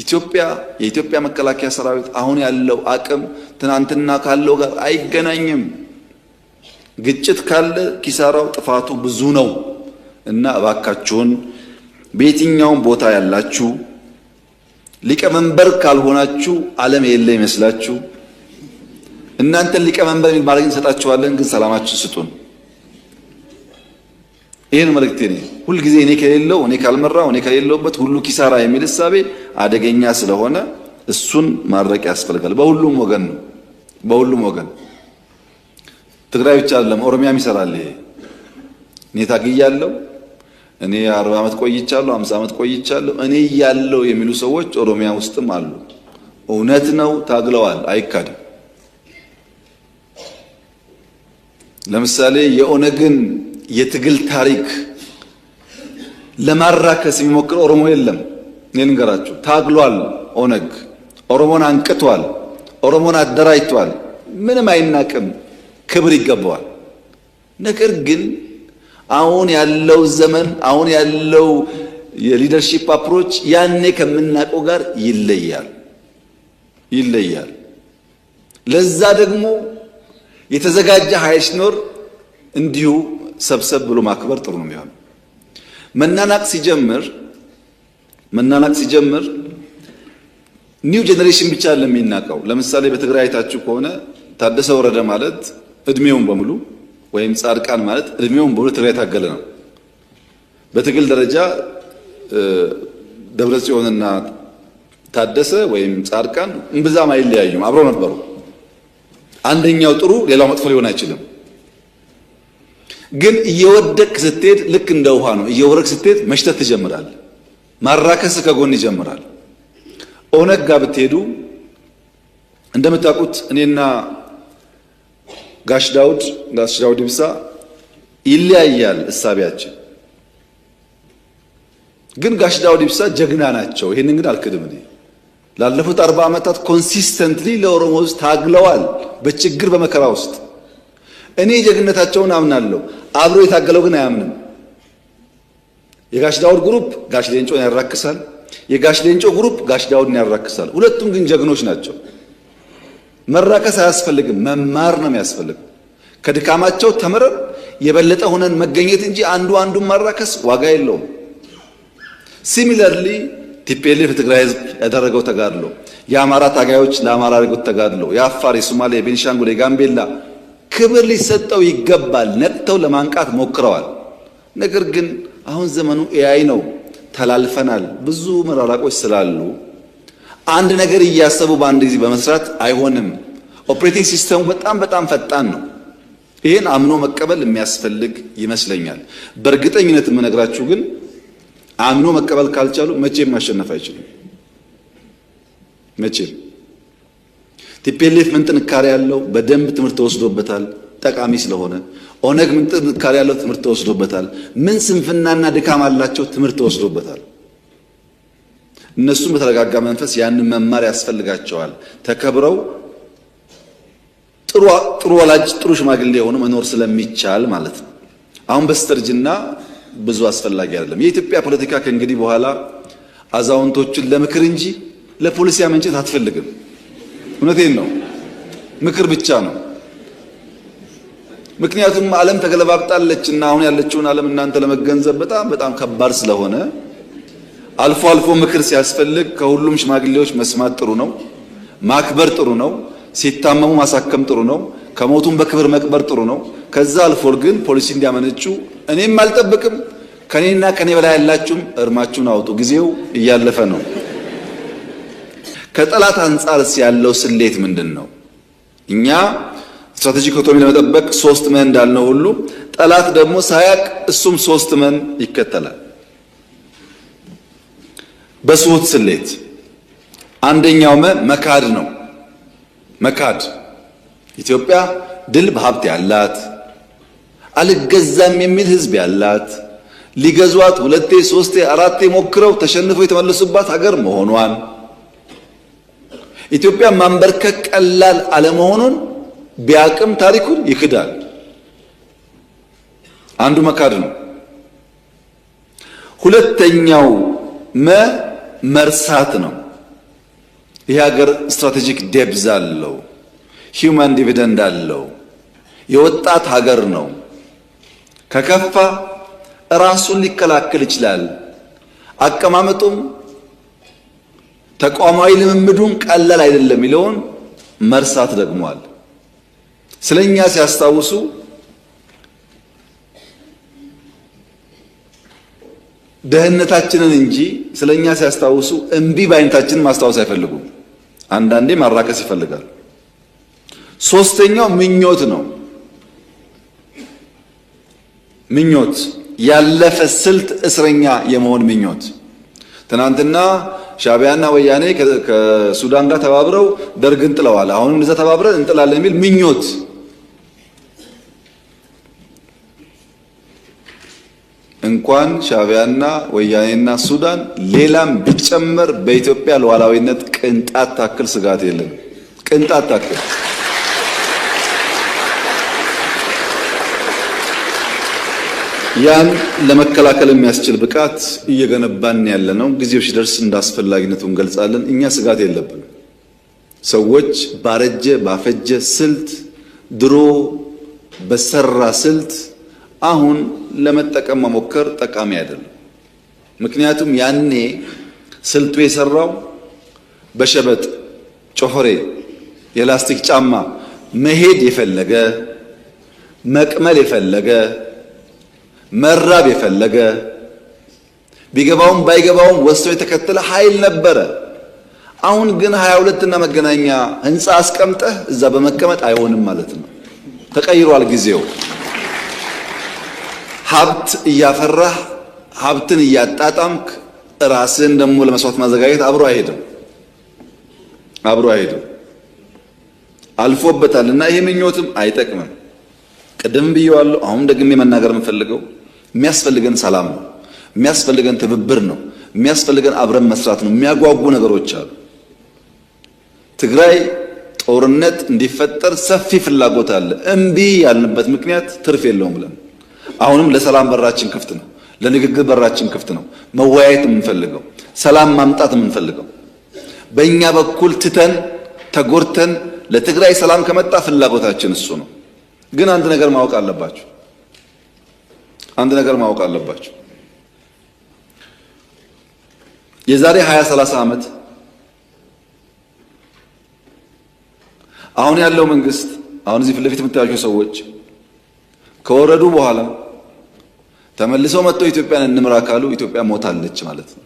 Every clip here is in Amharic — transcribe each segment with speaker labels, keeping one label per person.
Speaker 1: የኢትዮጵያ መከላከያ ሰራዊት አሁን ያለው አቅም ትናንትና ካለው ጋር አይገናኝም። ግጭት ካለ ኪሳራው ጥፋቱ ብዙ ነው እና እባካችሁን በየትኛውም ቦታ ያላችሁ ሊቀመንበር ካልሆናችሁ ዓለም የለ ይመስላችሁ እናንተ ሊቀመንበር የሚል ማድረግ እንሰጣችኋለን፣ ግን ሰላማችሁ ስጡን። ይሄን መልእክቴ ነው። ሁሉ ጊዜ እኔ ከሌለው እኔ ካልመራው እኔ ከሌለውበት ሁሉ ኪሳራ የሚል እሳቤ አደገኛ ስለሆነ እሱን ማድረቅ ያስፈልጋል። በሁሉም ወገን ነው። በሁሉም ወገን ትግራይ ብቻ አይደለም፣ ኦሮሚያም ይሰራል። ይሄ እኔ ታግያለሁ፣ እኔ 40 ዓመት ቆይቻለሁ፣ 50 ዓመት ቆይቻለሁ፣ እኔ ያለው የሚሉ ሰዎች ኦሮሚያ ውስጥም አሉ። እውነት ነው፣ ታግለዋል፣ አይካድም። ለምሳሌ የኦነግን የትግል ታሪክ ለማራከስ የሚሞክር ኦሮሞ የለም። እኔ ልንገራችሁ፣ ታግሏል። ኦነግ ኦሮሞን አንቅቷል፣ ኦሮሞን አደራጅቷል። ምንም አይናቅም፣ ክብር ይገባዋል። ነገር ግን አሁን ያለው ዘመን አሁን ያለው የሊደርሺፕ አፕሮች ያኔ ከምናውቀው ጋር ይለያል። ለዛ ደግሞ የተዘጋጀ ኃይል ሲኖር እንዲሁ ሰብሰብ ብሎ ማክበር ጥሩ ነው የሚሆነው። መናናቅ ሲጀምር ኒው ጄኔሬሽን ብቻ ለሚናቀው። ለምሳሌ በትግራይ አይታችሁ ከሆነ ታደሰ ወረደ ማለት እድሜውን በሙሉ ወይም ጻድቃን ማለት እድሜውን በሙሉ ትግራይ ታገለ ነው። በትግል ደረጃ ደብረጽዮንና ታደሰ ወይም ጻድቃን እምብዛም አይለያዩም፣ አብረው ነበሩ። አንደኛው ጥሩ ሌላው መጥፎ ሊሆን አይችልም። ግን እየወደቅ ስትሄድ ልክ እንደ ውሃ ነው። እየወረቅ ስትሄድ መሽተት ትጀምራለህ። ማራከስ ከጎን ይጀምራል። ኦነግ ጋር ብትሄዱ እንደምታውቁት እኔና ጋሽ ዳውድ ኢብሳ ይለያያል እሳቢያችን። ግን ጋሽ ዳውድ ኢብሳ ጀግና ናቸው። ይሄንን ግን አልክድም። እኔ ላለፉት 40 ዓመታት ኮንሲስተንትሊ ለኦሮሞ ውስጥ ታግለዋል፣ በችግር በመከራ ውስጥ። እኔ ጀግነታቸውን አምናለሁ። አብሮ የታገለው ግን አያምንም። የጋሽ ዳውድ ግሩፕ ጋሽ ሌንጮን ያራክሳል፣ የጋሽ ሌንጮ ግሩፕ ጋሽ ዳውድን ያራክሳል። ሁለቱም ግን ጀግኖች ናቸው። መራከስ አያስፈልግም፣ መማር ነው የሚያስፈልገው። ከድካማቸው ተምረን የበለጠ ሆነን መገኘት እንጂ አንዱን ማራከስ ዋጋ የለውም። ሲሚለርሊ ቲፒኤልኤፍ ትግራይ ህዝብ ያደረገው ተጋድሎ፣ የአማራ ታጋዮች ለአማራ ያደረጉት ተጋድሎ፣ የአፋር፣ የሶማሌ፣ የቤንሻንጉል፣ የጋምቤላ ክብር ሊሰጠው ይገባል። ነቅተው ለማንቃት ሞክረዋል። ነገር ግን አሁን ዘመኑ ኤአይ ነው፣ ተላልፈናል። ብዙ መራራቆች ስላሉ አንድ ነገር እያሰቡ በአንድ ጊዜ በመስራት አይሆንም። ኦፕሬቲንግ ሲስተሙ በጣም ፈጣን ነው። ይህን አምኖ መቀበል የሚያስፈልግ ይመስለኛል። በእርግጠኝነት የምነግራችሁ ግን አምኖ መቀበል ካልቻሉ መቼም ማሸነፍ አይችሉም። መቼም ቲፒኤልኤፍ ምን ጥንካሬ ያለው በደንብ ትምህርት ተወስዶበታል፣ ጠቃሚ ስለሆነ። ኦነግ ምን ጥንካሬ ያለው ትምህርት ተወስዶበታል። ምን ስንፍናና ድካም አላቸው፣ ትምህርት ተወስዶበታል። እነሱም በተረጋጋ መንፈስ ያንን መማር ያስፈልጋቸዋል። ተከብረው ጥሩ ወላጅ ጥሩ ሽማግሌ የሆኑ መኖር ስለሚቻል ማለት ነው። አሁን በስተርጅና ብዙ አስፈላጊ አይደለም። የኢትዮጵያ ፖለቲካ ከእንግዲህ በኋላ አዛውንቶችን ለምክር እንጂ ለፖሊሲ አመንጨት አትፈልግም። እውነቴን ነው። ምክር ብቻ ነው። ምክንያቱም ዓለም ተገለባብጣለችና አሁን ያለችውን ዓለም እናንተ ለመገንዘብ በጣም ከባድ ስለሆነ አልፎ አልፎ ምክር ሲያስፈልግ ከሁሉም ሽማግሌዎች መስማት ጥሩ ነው። ማክበር ጥሩ ነው። ሲታመሙ ማሳከም ጥሩ ነው። ከሞቱም በክብር መቅበር ጥሩ ነው። ከዛ አልፎ ግን ፖሊሲ እንዲያመነጩ እኔም አልጠብቅም። ከኔና ከኔ በላይ ያላችሁም እርማችሁን አውጡ። ጊዜው እያለፈ ነው። ከጠላት አንጻር ያለው ስሌት ምንድነው? እኛ ስትራቴጂክ ኦቶኖሚ ለመጠበቅ 3 መን እንዳልነው ሁሉ ጠላት ደግሞ ሳያቅ እሱም 3 መን ይከተላል። በስሁት ስሌት አንደኛው መካድ ነው። መካድ ኢትዮጵያ ድል በሀብት ያላት አልገዛም የሚል ህዝብ ያላት ሊገዟት 2 3 4 ሞክረው ተሸንፈው የተመለሱባት ሀገር መሆኗን ኢትዮጵያ ማንበርከክ ቀላል አለመሆኑን ቢያቅም ታሪኩን ይክዳል። አንዱ መካድ ነው። ሁለተኛው መርሳት ነው። ይህ ሀገር ስትራቴጂክ ዴፕዝ አለው፣ ሂውማን ዲቪደንድ አለው፣ የወጣት ሀገር ነው። ከከፋ ራሱን ሊከላከል ይችላል። አቀማመጡም ተቋማዊ ልምምዱን ቀላል አይደለም የሚለውን መርሳት ደግሟል። ስለኛ ሲያስታውሱ ደህንነታችንን እንጂ ስለኛ ሲያስታውሱ እምቢ ባይነታችንን ማስታወስ አይፈልጉም። አንዳንዴ ማራከስ ይፈልጋል። ሶስተኛው ምኞት ነው። ምኞት ያለፈ ስልት እስረኛ የመሆን ምኞት። ትናንትና ሻዕቢያና ወያኔ ከሱዳን ጋር ተባብረው ደርግን ጥለዋል። አሁንም እንደዛ ተባብረን እንጥላለን የሚል ምኞት። እንኳን ሻዕቢያና ወያኔና ሱዳን ሌላም ቢጨመር በኢትዮጵያ ሉዓላዊነት ቅንጣት ታክል ስጋት የለም። ቅንጣት ታክል ያን ለመከላከል የሚያስችል ብቃት እየገነባን ያለነው። ጊዜው ሲደርስ እንዳስፈላጊነቱ እንገልጻለን። እኛ ስጋት የለብንም። ሰዎች ባረጀ ባፈጀ ስልት ድሮ በሰራ ስልት አሁን ለመጠቀም መሞከር ጠቃሚ አይደለም። ምክንያቱም ያኔ ስልቱ የሰራው በሸበጥ ጮፈሬ የላስቲክ ጫማ መሄድ የፈለገ መቅመል የፈለገ መራብ የፈለገ ቢገባውም ባይገባውም ወስቶ የተከተለ ኃይል ነበረ። አሁን ግን 22 እና መገናኛ ህንፃ አስቀምጠህ እዛ በመቀመጥ አይሆንም ማለት ነው። ተቀይሯል ጊዜው። ሀብት እያፈራህ ሀብትን እያጣጣምክ ራስን ደግሞ ለመስዋዕት ማዘጋጀት አብሮ አይሄድም። አልፎበታልና ይሄ ምኞትም አይጠቅምም። ቅድም ብየዋለሁ፣ አሁን ደግሜ መናገር የምፈልገው የሚያስፈልገን ሰላም ነው፣ የሚያስፈልገን ትብብር ነው፣ የሚያስፈልገን አብረን መስራት ነው። የሚያጓጉ ነገሮች አሉ። ትግራይ ጦርነት እንዲፈጠር ሰፊ ፍላጎት አለ። እምቢ ያልንበት ምክንያት ትርፍ የለውም ብለን አሁንም ለሰላም በራችን ክፍት ነው፣ ለንግግር በራችን ክፍት ነው። መወያየት የምንፈልገው ሰላም ማምጣት የምንፈልገው በእኛ በኩል ትተን ተጎርተን ለትግራይ ሰላም ከመጣ ፍላጎታችን እሱ ነው። ግን አንድ ነገር ማወቅ አለባችሁ። የዛሬ 20-30 ዓመት አሁን ያለው መንግስት አሁን እዚህ ፊት ለፊት የምታያቸው ሰዎች ከወረዱ በኋላ ተመልሰው መጥተው ኢትዮጵያን እንምራ ካሉ ኢትዮጵያ ሞታለች ማለት ነው።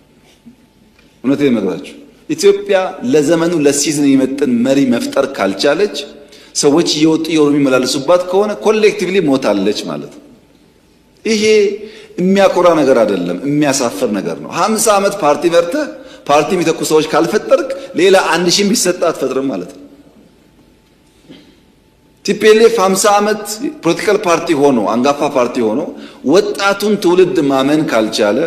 Speaker 1: እውነቴን እነግራችሁ፣ ኢትዮጵያ ለዘመኑ ለሲዝን የሚመጥን መሪ መፍጠር ካልቻለች ሰዎች እየወጡ የሚመላለሱባት ከሆነ ኮሌክቲቭሊ ሞታለች ማለት ነው። ይሄ የሚያኮራ ነገር አይደለም፣ የሚያሳፍር ነገር ነው። 50 ዓመት ፓርቲ መርተህ ፓርቲ የሚተኩ ሰዎች ካልፈጠርክ ሌላ 1000 ቢሰጣ አትፈጥርም ማለት ነው። ቲፒኤልኤፍ 50 ዓመት ፖለቲካል ፓርቲ ሆኖ አንጋፋ ፓርቲ ሆኖ ወጣቱን ትውልድ ማመን ካልቻለ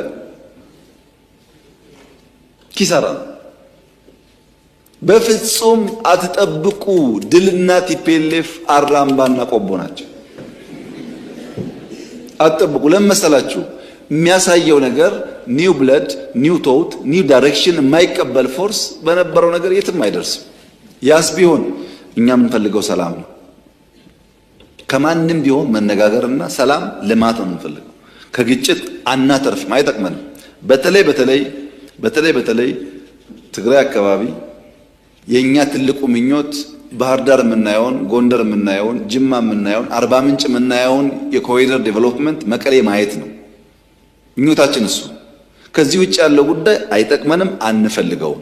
Speaker 1: ኪሳራ ነው። በፍጹም አትጠብቁ። ድልና ቲፒኤልኤፍ አራምባና ቆቦ ናቸው። አትጠብቁ። ለምን መሰላችሁ? የሚያሳየው ነገር ኒው ብለድ፣ ኒው ቶት፣ ኒው ዳይሬክሽን የማይቀበል ፎርስ በነበረው ነገር የትም አይደርስም። ያስ ቢሆን እኛ የምንፈልገው ሰላም ነው። ከማንም ቢሆን መነጋገርና ሰላም፣ ልማት ነው የምንፈልገው። ከግጭት አናተርፍም፣ አይጠቅመንም። በተለይ ትግራይ አካባቢ የኛ ትልቁ ምኞት ባህር ዳር የምናየውን፣ ጎንደር የምናየውን፣ ጅማ የምናየውን፣ አርባ ምንጭ የምናየውን የኮሪደር ዴቨሎፕመንት መቀሌ ማየት ነው ምኞታችን እሱ። ከዚህ ውጭ ያለው ጉዳይ አይጠቅመንም፣ አንፈልገውም።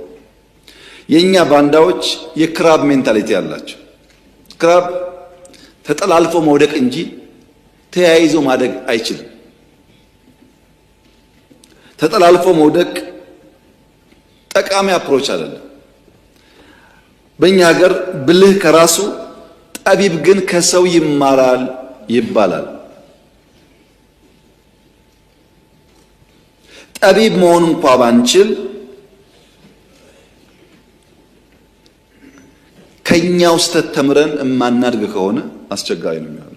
Speaker 1: የኛ ባንዳዎች የክራብ ሜንታሊቲ ያላቸው፣ ክራብ ተጠላልፎ መውደቅ እንጂ ተያይዞ ማደግ አይችልም። ተጠላልፎ መውደቅ ጠቃሚ አፕሮች አይደለም። በእኛ ሀገር ብልህ ከራሱ ጠቢብ ግን ከሰው ይማራል ይባላል። ጠቢብ መሆን እንኳ ባንችል ከኛው ስተት ተምረን እማናድግ ከሆነ አስቸጋሪ ነው የሚሆነው።